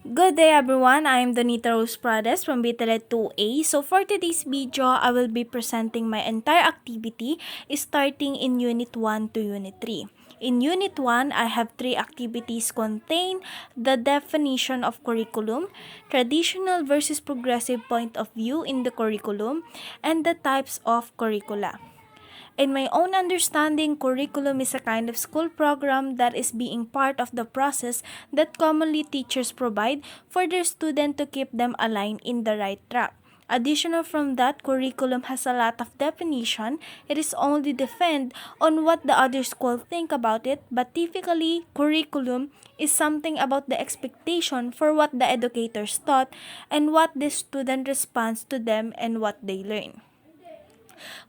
Good day everyone, I am Donita Rose Prades from BTLED 2A. So for today's video, I will be presenting my entire activity starting in Unit 1 to Unit 3. In Unit 1, I have 3 activities contain the definition of curriculum, traditional versus progressive point of view in the curriculum, and the types of curricula. In my own understanding, curriculum is a kind of school program that is being part of the process that commonly teachers provide for their student to keep them aligned in the right track. Additional from that, curriculum has a lot of definition. It is only depend on what the other school think about it, but typically, curriculum is something about the expectation for what the educators taught and what the student responds to them and what they learn.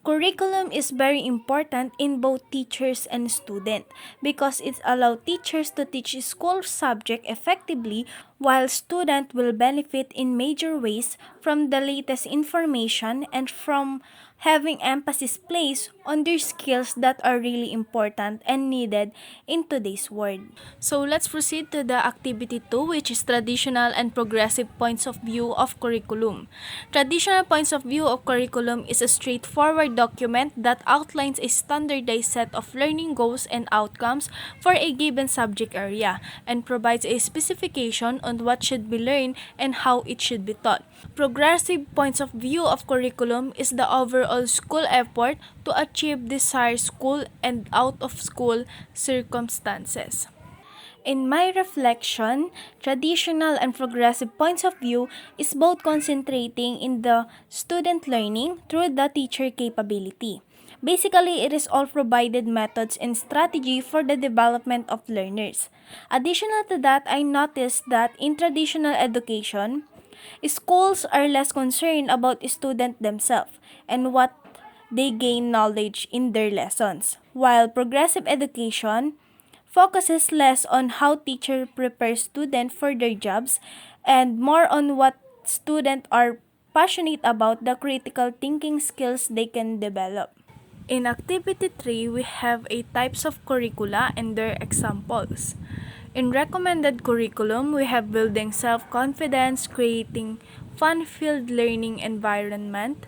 Curriculum is very important in both teachers and student because it allows teachers to teach school subject effectively while student will benefit in major ways from the latest information and from having emphasis placed on their skills that are really important and needed in today's world. So let's proceed to the activity 2, which is traditional and progressive points of view of curriculum. Traditional points of view of curriculum is a straightforward document that outlines a standardized set of learning goals and outcomes for a given subject area and provides a specification on what should be learned and how it should be taught. Progressive points of view of curriculum is the overall school effort to achieve desired school and out of school circumstances. In my reflection, traditional and progressive points of view is both concentrating in the student learning through the teacher capability. Basically, it is all provided methods and strategy for the development of learners. Additional to that, I noticed that in traditional education, schools are less concerned about students themselves and what they gain knowledge in their lessons, while progressive education focuses less on how teacher prepares students for their jobs and more on what students are passionate about the critical thinking skills they can develop. In Activity 3, we have a types of curricula and their examples. In recommended curriculum, we have building self-confidence, creating fun-filled learning environment,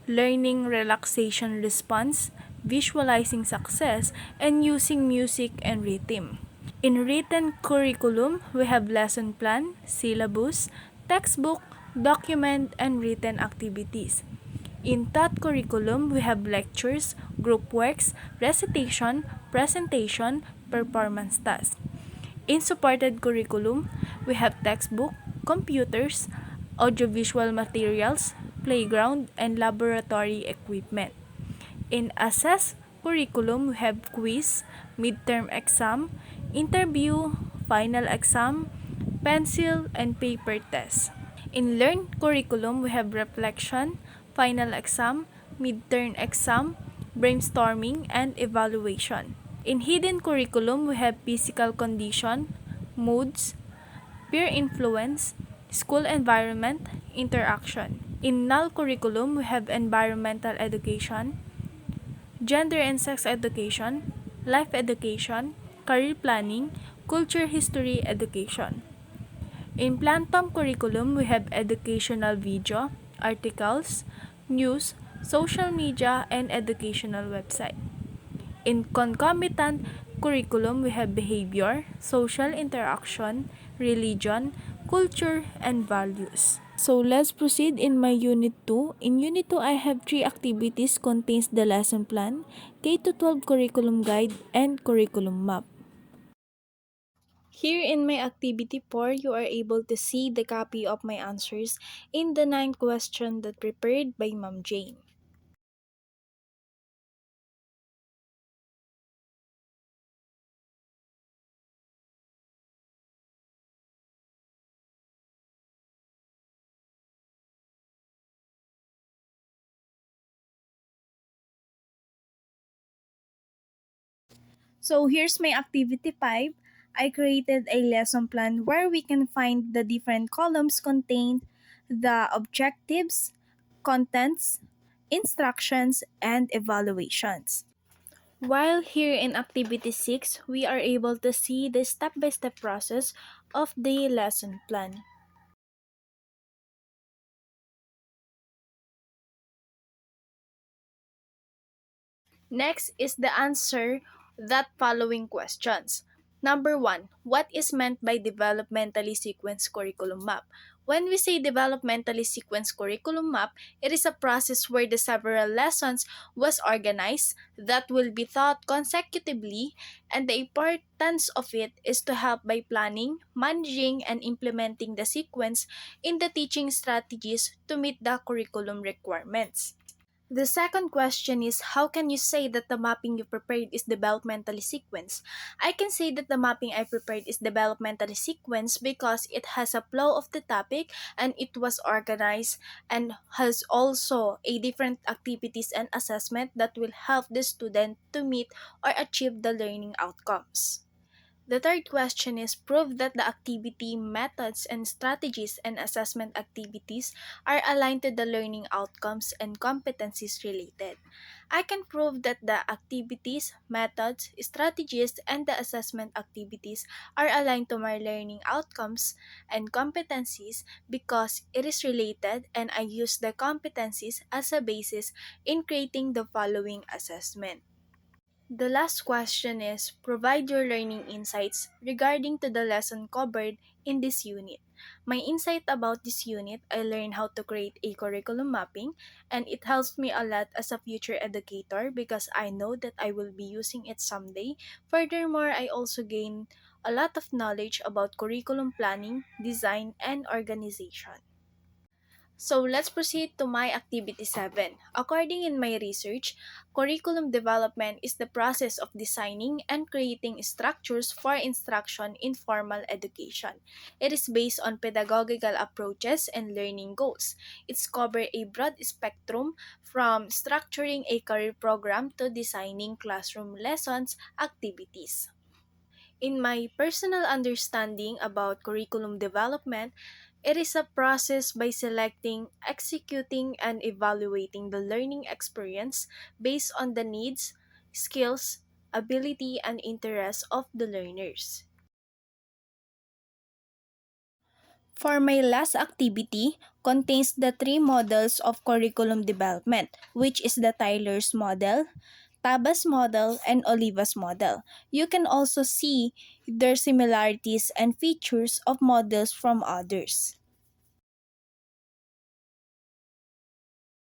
learning relaxation response, visualizing success, and using music and rhythm. In written curriculum, we have lesson plan, syllabus, textbook, document, and written activities. In taught curriculum, we have lectures, group works, recitation, presentation, performance tasks. In supported curriculum, we have textbook, computers, audiovisual materials, playground, and laboratory equipment. In assessed curriculum, we have quiz, midterm exam, interview, final exam, pencil, and paper test. In learn curriculum, we have reflection, final exam, midterm exam, brainstorming, and evaluation. In hidden curriculum, we have physical condition, moods, peer influence, school environment, interaction. In null curriculum, we have environmental education, gender and sex education, life education, career planning, culture history education. In Plantom curriculum, we have educational video, articles, news, social media, and educational website. In concomitant curriculum, we have behavior, social interaction, religion, culture, and values. So let's proceed in my Unit 2. In Unit 2, I have 3 activities contains the lesson plan, K-12 curriculum guide, and curriculum map. Here in my activity 4, you are able to see the copy of my answers in the 9 question that prepared by Ma'am Jane. So here's my activity 5. I created a lesson plan where we can find the different columns contain the objectives, contents, instructions, and evaluations. While here in activity 6, we are able to see the step-by-step process of the lesson plan. Next is the answer that following questions. Number one, what is meant by developmentally sequenced curriculum map? When we say developmentally sequenced curriculum map, it is a process where the several lessons was organized that will be taught consecutively, and the importance of it is to help by planning, managing, and implementing the sequence in the teaching strategies to meet the curriculum requirements. The second question is, how can you say that the mapping you prepared is developmentally sequenced? I can say that the mapping I prepared is developmentally sequenced because it has a flow of the topic and it was organized and has also a different activities and assessment that will help the student to meet or achieve the learning outcomes. The third question is, prove that the activity, methods, and strategies and assessment activities are aligned to the learning outcomes and competencies related. I can prove that the activities, methods, strategies, and the assessment activities are aligned to my learning outcomes and competencies because it is related, and I use the competencies as a basis in creating the following assessment. The last question is, provide your learning insights regarding to the lesson covered in this unit. My insight about this unit, I learned how to create a curriculum mapping, and it helps me a lot as a future educator because I know that I will be using it someday. Furthermore, I also gain a lot of knowledge about curriculum planning, design, and organization. So let's proceed to my activity 7. According in my research, curriculum development is the process of designing and creating structures for instruction in formal education. It is based on pedagogical approaches and learning goals. It's cover a broad spectrum from structuring a career program to designing classroom lessons activities. In my personal understanding about curriculum development, it is a process by selecting, executing, and evaluating the learning experience based on the needs, skills, ability, and interests of the learners. For my last activity, contains the three models of curriculum development, which is the Tyler's model, Tabas model, and Oliva's model. You can also see their similarities and features of models from others.